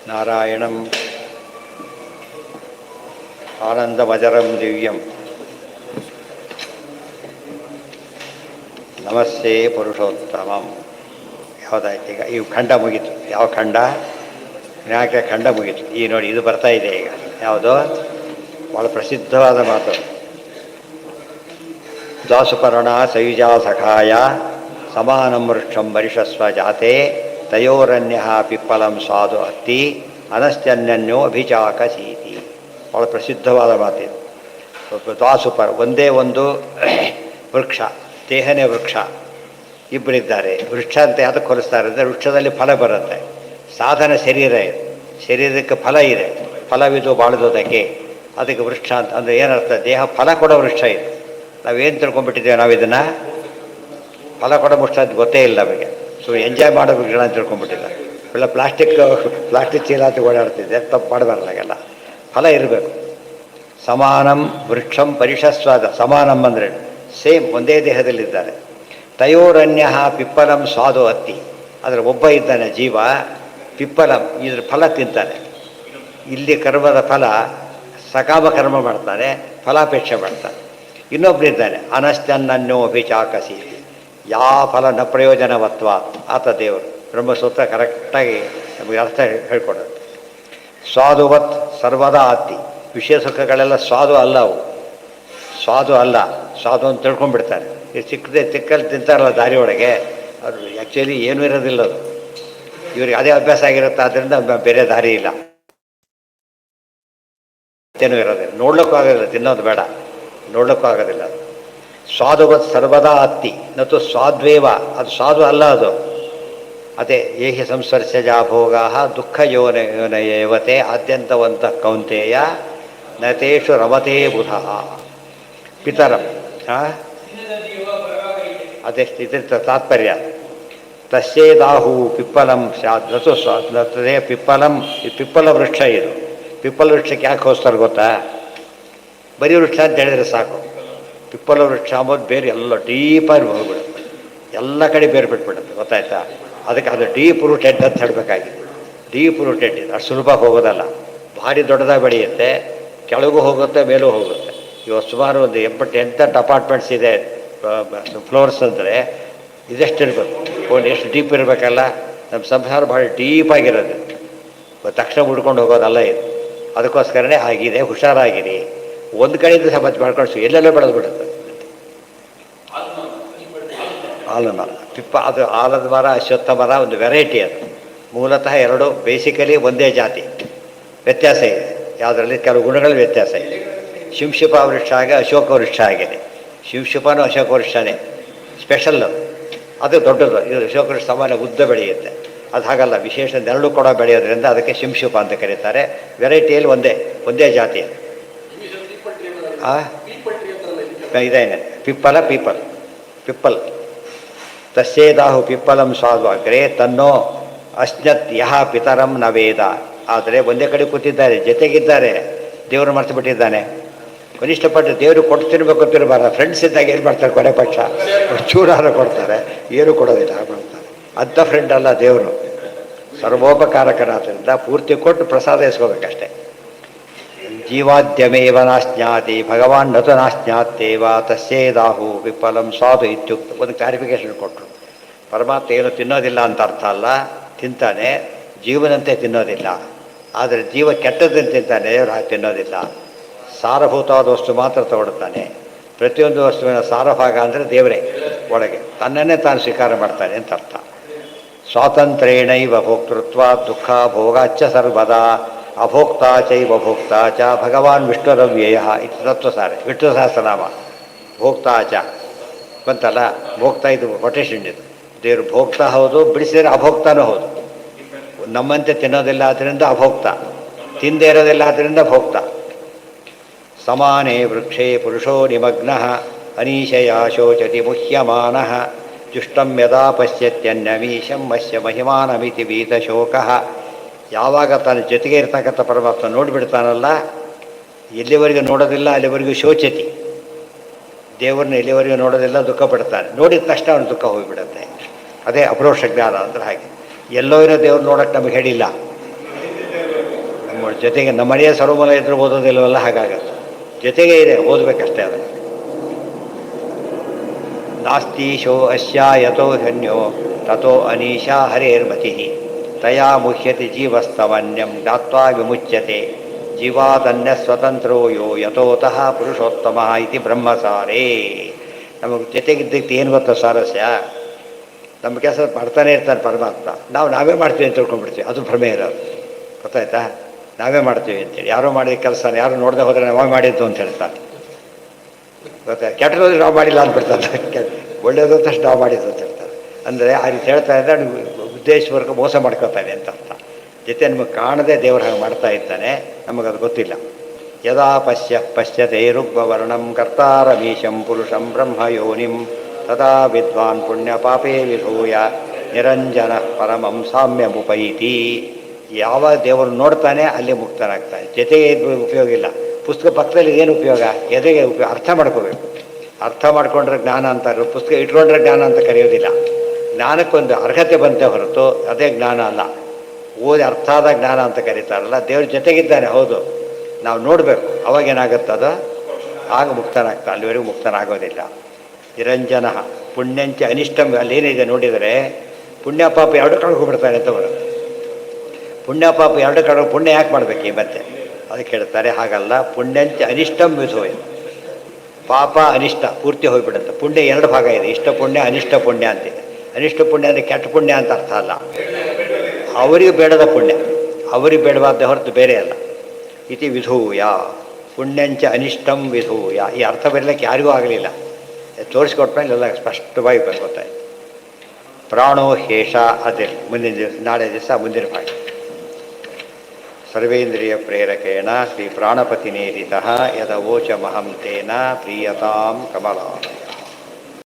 ನಾರಾಯಣಂ ಆನಂದಮಜರಂ ದಿವ್ಯಂ ನಮಸ್ತೆ ಪುರುಷೋತ್ತಮಂ. ಯಾವುದಾಯ್ತು ಈಗ? ಈ ಖಂಡ ಮುಗೀತು. ಯಾವ ಖಂಡ? ವಿನಾಯಕ ಖಂಡ ಮುಗೀತು. ಈ ನೋಡಿ, ಇದು ಬರ್ತಾ ಇದೆ ಈಗ. ಯಾವುದು? ಭಾಳ ಪ್ರಸಿದ್ಧವಾದ ಮಾತು. ದಾಸುಪರ್ಣ ಸಯುಜಾ ಸಖಾಯ ಸಮಾನಂ ವೃಕ್ಷಂ ವರಿಷಸ್ವ ಜಾತೆ ತಯೋರನ್ಯ ಪಿಪ್ಪಲಂ ಸ್ವಾದು ಅತ್ತಿ ಅನಶ್ಚನ್ಯನ್ಯೋ ಅಭಿಚಾಕಸೀತಿ. ಭಾಳ ಪ್ರಸಿದ್ಧವಾದ ಮಾತಿದು. ದಾಸುಪರ್ ಒಂದೇ ಒಂದು ವೃಕ್ಷ, ದೇಹನೇ ವೃಕ್ಷ. ಇಬ್ಬರಿದ್ದಾರೆ. ವೃಕ್ಷ ಅಂತ ಯಾವ್ದಕ್ಕೆ ಹೋಲಿಸ್ತಾರೆ ಅಂದರೆ, ವೃಕ್ಷದಲ್ಲಿ ಫಲ ಬರುತ್ತೆ. ಸಾಧನ ಶರೀರ ಇದೆ, ಶರೀರಕ್ಕೆ ಫಲ ಇದೆ. ಫಲವಿದು ಬಾಳುವುದಕ್ಕೆ, ಅದಕ್ಕೆ ವೃಕ್ಷ ಅಂತ ಅಂದರೆ ಏನರ್ಥ? ದೇಹ ಫಲ ಕೊಡೋ ವೃಕ್ಷ ಇದು. ನಾವೇನು ತಿಳ್ಕೊಂಡ್ಬಿಟ್ಟಿದ್ದೇವೆ? ನಾವು ಇದನ್ನು ಫಲ ಕೊಡೋ ವೃಕ್ಷ ಅಂತ ಗೊತ್ತೇ ಇಲ್ಲ ನಮಗೆ. ಸೊ ಎಂಜಾಯ್ ಮಾಡೋ ವೃಕ್ಷ ಅಂತ ತಿಳ್ಕೊಂಡ್ಬಿಟ್ಟಿಲ್ಲ. ಇಲ್ಲ ಪ್ಲಾಸ್ಟಿಕ್ ಚೀಲ ಅಂತ ಓಡಾಡ್ತಿದ್ದೆ, ತಪ್ಪು ಮಾಡಬಾರ್ದಾಗೆಲ್ಲ. ಫಲ ಇರಬೇಕು. ಸಮಾನಂ ವೃಕ್ಷಂ ಪರಿಷಸ್ವಾದ. ಸಮಾನಂ ಅಂದರೆ ಸೇಮ್, ಒಂದೇ ದೇಹದಲ್ಲಿದ್ದಾರೆ. ತಯೋರನ್ಯ ಪಿಪ್ಪಲಂ ಸ್ವಾದು ಅತ್ತಿ. ಅದರ ಒಬ್ಬ ಇದ್ದಾನೆ ಜೀವ, ಪಿಪ್ಪಲಂ, ಇದ್ರ ಫಲ ತಿಂತಾನೆ. ಇಲ್ಲಿ ಕರ್ಮದ ಫಲ, ಸಕಾಮ ಕರ್ಮ ಮಾಡ್ತಾನೆ, ಫಲಾಪೇಕ್ಷೆ ಮಾಡ್ತಾನೆ. ಇನ್ನೊಬ್ಬರಿದ್ದಾನೆ ಅನಶ್ಚನ್ನನ್ಯೋ ಅಭಿಚಾಕಸಿ. ಯಾವ ಫಲ ನ ಪ್ರಯೋಜನವತ್ವ. ಆತ ದೇವರು. ಬ್ರಹ್ಮಸೂತ್ರ ಕರೆಕ್ಟಾಗಿ ನಮಗೆ ಅರ್ಥ ಹೇಳ್ಕೊಡೋದು. ಸ್ವಾದುವತ್ ಸರ್ವದಾ ಅತ್ತಿ. ವಿಷಯ ಸುಖಗಳೆಲ್ಲ ಸ್ವಾದು ಅಲ್ಲ, ಅವು ಸ್ವಾದು ಅಲ್ಲ. ಸ್ವಾದು ಅಂತ ತಿಳ್ಕೊಂಡ್ಬಿಡ್ತಾರೆ. ಈ ಚಿಕ್ಕಲ್ಲಿ ತಿಂತಾರಲ್ಲ ದಾರಿ ಒಳಗೆ, ಅದು ಆ್ಯಕ್ಚುಲಿ ಏನೂ ಇರೋದಿಲ್ಲ. ಅದು ಇವ್ರಿಗೆ ಅದೇ ಅಭ್ಯಾಸ ಆಗಿರುತ್ತೆ. ಆದ್ದರಿಂದ ಬೇರೆ ದಾರಿ ಇಲ್ಲ, ಏನೂ ಇರೋದಿಲ್ಲ. ನೋಡ್ಲಿಕ್ಕೂ ಆಗೋದಿಲ್ಲ, ತಿನ್ನೋದು ಬೇಡ, ನೋಡ್ಲಿಕ್ಕೂ ಆಗೋದಿಲ್ಲ. ಅದು ಸ್ವಾದುವತ್ ಸರ್ವದಾ ಅತ್ತಿ ನತು ಸ್ವಾದ್ವೇವ. ಅದು ಸ್ವಾದು ಅಲ್ಲ, ಅದು ಅದೇ. ಏಹಿ ಸಂಸ್ಪರ್ಶಜಾ ಭೋಗಾ ದುಃಖ ಯೋನಯವತೆ ಆದ್ಯಂತವಂತ ಕೌಂತೆಯ ನತೇಷು ರಮತೆ ಬುಧ ಪಿತರಂ. ಅದೆಷ್ಟು ಇದ್ರ ತಾತ್ಪರ್ಯ. ತಸ್ಯೇದಾಹು ಪಿಪ್ಪಲಂ ಸ್ಯಾತ್ ನತು ಸ್ವಾದೇ ಪಿಪ್ಪಲಂ. ಈ ಪಿಪ್ಪಲ ವೃಕ್ಷ ಇದು. ಪಿಪ್ಪಲ ವೃಕ್ಷಕ್ಕೆ ಯಾಕೆ ಹೋಸ್ತಾರೆ ಗೊತ್ತಾ? ಬರೀ ವೃಕ್ಷ ಅಂತ ಹೇಳಿದರೆ ಸಾಕು. ಪಿಪ್ಪಲ ವೃಕ್ಷ ಅಂಬೋದು ಬೇರೆ ಎಲ್ಲ ಡೀಪಾಗಿ ಹೋಗ್ಬಿಡುತ್ತೆ, ಎಲ್ಲ ಕಡೆ ಬೇರೆ ಬಿಟ್ಬಿಡುತ್ತೆ. ಗೊತ್ತಾಯ್ತಾ? ಅದಕ್ಕೆ ಅದು ಡೀಪ್ ರೂಟೆಡ್ ಅಂತ ಹೇಳಬೇಕಾಗಿದೆ. ಡೀಪ್ ರೂಟೆಡ್ ಇದು. ಅಷ್ಟು ಸುಲಭ ಹೋಗೋದಲ್ಲ. ಭಾರಿ ದೊಡ್ಡದಾಗಿ ಬೆಳೆಯುತ್ತೆ, ಕೆಳಗೂ ಹೋಗುತ್ತೆ, ಮೇಲೂ ಹೋಗುತ್ತೆ. ಇವಾಗ ಸುಮಾರು ಒಂದು 80 ಅಪಾರ್ಟ್ಮೆಂಟ್ಸ್ ಇದೆ. ಫ್ಲೋರ್ಸ್ ಅಂದರೆ ಇದೆಷ್ಟು ಇರಬೇಕು, ಒಂದು ಎಷ್ಟು ಡೀಪ್ ಇರಬೇಕಲ್ಲ. ನಮ್ಮ ಸಂಸಾರ ಭಾಳ ಡೀಪಾಗಿರೋದು, ತಕ್ಷಣ ಉಡ್ಕೊಂಡು ಹೋಗೋದಲ್ಲ ಇದು. ಅದಕ್ಕೋಸ್ಕರನೇ ಆಗಿದೆ. ಹುಷಾರಾಗಿರಿ. ಒಂದು ಕಡೆಯಿಂದ ಸಮತ್ ಮಾಡ್ಕೊಂಡು ಎಲ್ಲೆಲ್ಲೋ ಬೆಳೆದು ಬಿಡುತ್ತೆ. ಆಲದ ಮರ, ಅದು ಆಲದ ಮರ, ಅಶ್ವತ್ಥ ಮರ ಒಂದು ವೆರೈಟಿ. ಅದು ಮೂಲತಃ ಎರಡು ಬೇಸಿಕಲಿ ಒಂದೇ ಜಾತಿ. ವ್ಯತ್ಯಾಸ ಇದೆ ಯಾವುದರಲ್ಲಿ, ಕೆಲವು ಗುಣಗಳಲ್ಲಿ ವ್ಯತ್ಯಾಸ ಇದೆ. ಶಿಂಶುಪ ವೃಕ್ಷ ಆಗಿ ಅಶೋಕ ವೃಕ್ಷ ಆಗಿದೆ. ಶಿಂಶುಪನೂ ಅಶೋಕ ವೃಕ್ಷನೇ, ಸ್ಪೆಷಲ್ಲು. ಅದು ದೊಡ್ಡದು. ಇದು ಅಶೋಕ ವೃಕ್ಷ ಸಾಮಾನ್ಯ ಉದ್ದ ಬೆಳೆಯುತ್ತೆ. ಅದು ಹಾಗಲ್ಲ, ವಿಶೇಷ ನೆರಳು ಕೂಡ ಬೆಳೆಯೋದ್ರಿಂದ ಅದಕ್ಕೆ ಶಿಂಶುಪ ಅಂತ ಕರೀತಾರೆ. ವೆರೈಟಿಯಲ್ಲಿ ಒಂದೇ ಜಾತಿ. ಇದೇನೆ ಪಿಪ್ಪಲ, ಪಿಪ್ಪಲ್. ತಸ್ಯೇದಾಹು ಪಿಪ್ಪಲಂ ಸ್ವಾದು ಅಗ್ರೆ ತನ್ನೋ ಅಶ್ನತ್ ಯಹ ಪಿತರಂ ನ ವೇದ. ಆದರೆ ಒಂದೇ ಕಡೆ ಕೂತಿದ್ದಾರೆ, ಜೊತೆಗಿದ್ದಾರೆ, ದೇವರು ಮರ್ತು ಬಿಟ್ಟಿದ್ದಾನೆ. ಕನಿಷ್ಠಪಟ್ಟು ದೇವರು ಕೊಟ್ಟು ತಿನ್ಬೇಕು ಅಂತಿರಬಾರ್ದು. ಫ್ರೆಂಡ್ಸ್ ಇದ್ದಾಗ ಏನು ಮಾಡ್ತಾರೆ, ಕೊನೆ ಪಕ್ಷ ಚೂರಾರ ಕೊಡ್ತಾರೆ, ಏನೂ ಕೊಡೋದಿಲ್ಲ ಮಾಡ್ತಾರೆ. ಅಂಥ ಫ್ರೆಂಡ್ ಅಲ್ಲ ದೇವರು. ಸರ್ವೋಪಕಾರಕನಾದ್ದರಿಂದ ಪೂರ್ತಿ ಕೊಟ್ಟು ಪ್ರಸಾದ ಇಸ್ಕೋಬೇಕಷ್ಟೆ. ಜೀವಾದ್ಯಮೇವ ನಾಸ್ಜ್ಞಾತಿ ಭಗವಾನ್ ನತು ನಾಸ್ಜ್ಞಾತ್ತೇವ ತಸ್ಯೇದಾಹು ಪಿಪ್ಪಲಂ ಸ್ವಾದು ಇತ್ಯುಕ್ತ. ಒಂದು ಕ್ಲಾರಿಫಿಕೇಶನ್ ಕೊಟ್ಟರು. ಪರಮಾತ್ಮ ಏನು ತಿನ್ನೋದಿಲ್ಲ ಅಂತ ಅರ್ಥ ಅಲ್ಲ, ತಿಂತಾನೆ, ಜೀವನಂತೆ ತಿನ್ನೋದಿಲ್ಲ. ಆದರೆ ಜೀವ ಕೆಟ್ಟದ್ದನ್ನು ತಿಂತಾನೆ, ದೇವರು ಹಾಗೆ ತಿನ್ನೋದಿಲ್ಲ. ಸಾರಭೂತವಾದ ವಸ್ತು ಮಾತ್ರ ತಗೊಳ್ತಾನೆ. ಪ್ರತಿಯೊಂದು ವಸ್ತುವಿನ ಸಾರಭಾಗ ಅಂದರೆ ದೇವರೇ ಒಳಗೆ ತನ್ನನ್ನೇ ತಾನು ಸ್ವೀಕಾರ ಮಾಡ್ತಾನೆ ಅಂತ ಅರ್ಥ. ಸ್ವಾತಂತ್ರ್ಯೇಣೈವ ಭೋಕ್ತೃತ್ವ ದುಃಖ ಭೋಗಾಚ್ಚ ಸರ್ವದಾ ಅಭೋಕ್ತಾ ಚೈವ ಭೋಕ್ತಾ ಚ ಭಗವಾನ್ ವಿಷ್ಣುರವ್ಯಯ. ಇದು ತತ್ವಸಾರ, ವಿಷ್ಣು ಸಹಸ್ರನಾಮ. ಭೋಕ್ತಾ ಚ ಬಂತಲ್ಲ, ಭೋಕ್ತಾ ಇದು ಕೊಟೇಶನ್. ಇದು ದೇವರು ಭೋಕ್ತಾ ಹೌದು, ಬಿಡಿಸಿದರೆ ಅಭೋಕ್ತಾನೂ ಹೌದು. ನಮ್ಮಂತೆ ತಿನ್ನೋದಿಲ್ಲ ಆದ್ದರಿಂದ ಅಭೋಕ್ತ, ತಿಂದೇ ಇರೋದಿಲ್ಲ ಆದ್ದರಿಂದ ಭೋಕ್ತ. ಸಮಾನೇ ವೃಕ್ಷೇ ಪುರುಷೋ ನಿಮಗ್ನಃ ಅನೀಶಯ ಶೋಚತಿ ಮುಹ್ಯಮಾನಃ ಜುಷ್ಟಂ ಯದಾ ಪಶ್ಯತ್ಯನ್ಯಮೀಶಂ ಮಸ್ಯ ಮಹಿಮಾನಮಿತಿ ಭೀತಶೋಕಃ. ಯಾವಾಗ ತಾನು ಜೊತೆಗೆ ಇರ್ತಕ್ಕಂಥ ಪರಮಾತ್ಮ ನೋಡಿಬಿಡ್ತಾನಲ್ಲ, ಎಲ್ಲಿವರೆಗೂ ನೋಡೋದಿಲ್ಲ ಅಲ್ಲಿವರೆಗೂ ಶೋಚತಿ. ದೇವರನ್ನ ಎಲ್ಲಿವರೆಗೂ ನೋಡೋದಿಲ್ಲ, ದುಃಖ ಪಡ್ತಾನೆ. ನೋಡಿದ ತಕ್ಷಣ ಅವನು ದುಃಖ ಹೋಗಿಬಿಡುತ್ತೆ. ಅದೇ ಅಪರೋಕ್ಷ ಜ್ಞಾನ ಅಂದ್ರೆ ಹಾಗೆ. ಎಲ್ಲೋ ಇರೋ ದೇವ್ರು ನೋಡೋಕ್ಕೆ ನಮಗೆ ಹೇಳಿಲ್ಲ. ಅವಳ ಜೊತೆಗೆ ನಮ್ಮ ಮನೆಯ ಸರ್ವಮೂಲ ಇದ್ರೂ ಓದೋದಿಲ್ಲವಲ್ಲ, ಹಾಗಾಗತ್ತೆ. ಜೊತೆಗೆ ಇದೆ, ಓದಬೇಕಷ್ಟೇ ಅದನ್ನು. ನಾಸ್ತೀಶೋ ಅಸ್ಯ ಯತೋ ಧನ್ಯೋ ತಥೋ ಅನೀಶಾ ಹರೇರ್ಮತಿ ತಯಾ ಮುಹ್ಯತಿ ಜೀವಸ್ತಮನ್ಯಂ ಜ್ಞಾತ್ವಾ ವಿಮುಚ್ಯತೆ ಜೀವಾದನ್ಯ ಸ್ವತಂತ್ರೋ ಯೋ ಯತೋತಃ ಪುರುಷೋತ್ತಮ ಇತಿ ಬ್ರಹ್ಮಸಾರೇ. ನಮಗೆ ಜೊತೆಗಿದ್ದಕ್ಕೆ ಏನು ಗೊತ್ತಾ ಸಾರಸ್ಯ? ನಮ್ಮ ಕೆಲಸ ಮಾಡ್ತಾನೆ ಇರ್ತಾನೆ ಪರಮಾತ್ಮ, ನಾವೇ ಮಾಡ್ತೀವಿ ಅಂತ ತಿಳ್ಕೊಂಡ್ಬಿಡ್ತೀವಿ. ಅದು ಭ್ರಮೆ ಇರೋದು, ಗೊತ್ತಾಯ್ತಾ? ನಾವೇ ಮಾಡ್ತೀವಿ ಅಂತೇಳಿ. ಯಾರೋ ಮಾಡಿದ ಕೆಲಸ ಯಾರು ನೋಡದೆ ಹೋದರೆ ನಾವೇ ಮಾಡಿದ್ದು ಅಂತ ಹೇಳ್ತಾರೆ, ಗೊತ್ತಾಯ್ತು? ಕೆಟ್ಟದೋದ್ರೆ ನಾವು ಮಾಡಿಲ್ಲ ಅಂದ್ಬಿಡ್ತಾರೆ, ಒಳ್ಳೇದು ತಕ್ಷಣ ನಾವು ಮಾಡಿದ್ದು ಅಂತ ಹೇಳ್ತಾರೆ. ಅಂದರೆ ಆ ರೀತಿ ಹೇಳ್ತಾ ಇದ್ದರೆ ಉದ್ದೇಶವರೆಗೂ ಮೋಸ ಮಾಡ್ಕೋತಾನೆ ಅಂತ ಅರ್ಥ. ಜೊತೆ ನಮಗೆ ಕಾಣದೆ ದೇವರು ಹಾಗೆ ಮಾಡ್ತಾ ಇದ್ದಾನೆ, ನಮಗದು ಗೊತ್ತಿಲ್ಲ. ಯದಾ ಪಶ್ಯತೆ ಋಗ್ವರ್ಣಂ ಕರ್ತಾರಮೀಶಂ ಪುರುಷಂ ಬ್ರಹ್ಮ ಯೋನಿಂ ತದಾ ವಿದ್ವಾನ್ ಪುಣ್ಯ ಪಾಪೇ ವಿಧೂಯ ನಿರಂಜನ ಪರಮಂ ಸಾಮ್ಯಮುಪೈತಿ. ಯಾವ ದೇವರು ನೋಡ್ತಾನೆ ಅಲ್ಲಿ ಮುಕ್ತನಾಗ್ತಾನೆ. ಜೊತೆಗೆ ಉಪಯೋಗ ಇಲ್ಲ. ಪುಸ್ತಕ ಪಕ್ಕದಲ್ಲಿ ಏನು ಉಪಯೋಗ? ಎದೆಗೆ ಉಪಯೋಗ. ಅರ್ಥ ಮಾಡ್ಕೋಬೇಕು. ಅರ್ಥ ಮಾಡ್ಕೊಂಡ್ರೆ ಜ್ಞಾನ ಅಂತಾರೆ, ಪುಸ್ತಕ ಇಟ್ಕೊಂಡ್ರೆ ಜ್ಞಾನ ಅಂತ ಕರೆಯೋದಿಲ್ಲ. ಜ್ಞಾನಕ್ಕೊಂದು ಅರ್ಹತೆ ಬಂತೆ ಹೊರತು ಅದೇ ಜ್ಞಾನ ಅಲ್ಲ. ಓದಿ ಅರ್ಥ ಆದ ಜ್ಞಾನ ಅಂತ ಕರೀತಾರಲ್ಲ. ದೇವ್ರ ಜೊತೆಗಿದ್ದಾನೆ, ಹೌದು, ನಾವು ನೋಡಬೇಕು. ಅವಾಗೇನಾಗುತ್ತದ? ಆಗ ಮುಕ್ತನಾಗ್ತಾ, ಅಲ್ಲಿವರೆಗೂ ಮುಕ್ತನಾಗೋದಿಲ್ಲ. ನಿರಂಜನ ಪುಣ್ಯಂಚ ಅನಿಷ್ಟಂ. ಅಲ್ಲೇನಿದೆ ನೋಡಿದರೆ ಪುಣ್ಯ ಪಾಪ ಎರಡು ಕಳ್ಕೊಬಿಡ್ತಾನೆ ಅಂತ ಬರುತ್ತೆ. ಪುಣ್ಯ ಪಾಪ ಎರಡು ಕಡೆ ಪುಣ್ಯ ಯಾಕೆ ಮಾಡಬೇಕು ಈ ಮತ್ತೆ? ಅದಕ್ಕೆ ಹೇಳ್ತಾರೆ ಹಾಗಲ್ಲ. ಪುಣ್ಯಂಚ ಅನಿಷ್ಟಂ ವಿಧೋಯ. ಪಾಪ ಅನಿಷ್ಟ ಪೂರ್ತಿ ಹೋಗಿಬಿಡುತ್ತೆ. ಪುಣ್ಯ ಎರಡು ಭಾಗ ಇದೆ, ಇಷ್ಟ ಪುಣ್ಯ ಅನಿಷ್ಟ ಪುಣ್ಯ ಅಂತಿದೆ. ಅನಿಷ್ಟ ಪುಣ್ಯ ಅಂದರೆ ಕೆಟ್ಟ ಪುಣ್ಯ ಅಂತ ಅರ್ಥ ಅಲ್ಲ, ಅವರಿಗೆ ಬೇಡದ ಪುಣ್ಯ, ಅವರಿಗೆ ಬೇಡವಾದ ಹೊರತು ಬೇರೆ ಅಲ್ಲ. ಇತಿ ವಿಧೂಯ ಪುಣ್ಯಂಚ ಅನಿಷ್ಟಂ ವಿಧೂಯ. ಈ ಅರ್ಥ ಬರಲಿಕ್ಕೆ ಯಾರಿಗೂ ಆಗಲಿಲ್ಲ, ತೋರಿಸ್ಕೊಟ್ಮೇಲೆ ಎಲ್ಲ ಸ್ಪಷ್ಟವಾಗಿ ಗೊತ್ತಾಯ್ತು. ಪ್ರಾಣೋ ಹೇಷ ಅದಿಲ್. ಮುಂದಿನ ದಿವಸ, ನಾಳೆ ದಿವಸ ಮುಂದಿನ ಭಾಗ. ಸರ್ವೇಂದ್ರಿಯ ಪ್ರೇರಕೇಣ ಶ್ರೀ ಪ್ರಾಣಪತಿನೇರಿತಃ ಯದವೋಚಮಹಂ ತೇನ ಪ್ರೀಯತಾಂ ಕಮಲಾಲಯ.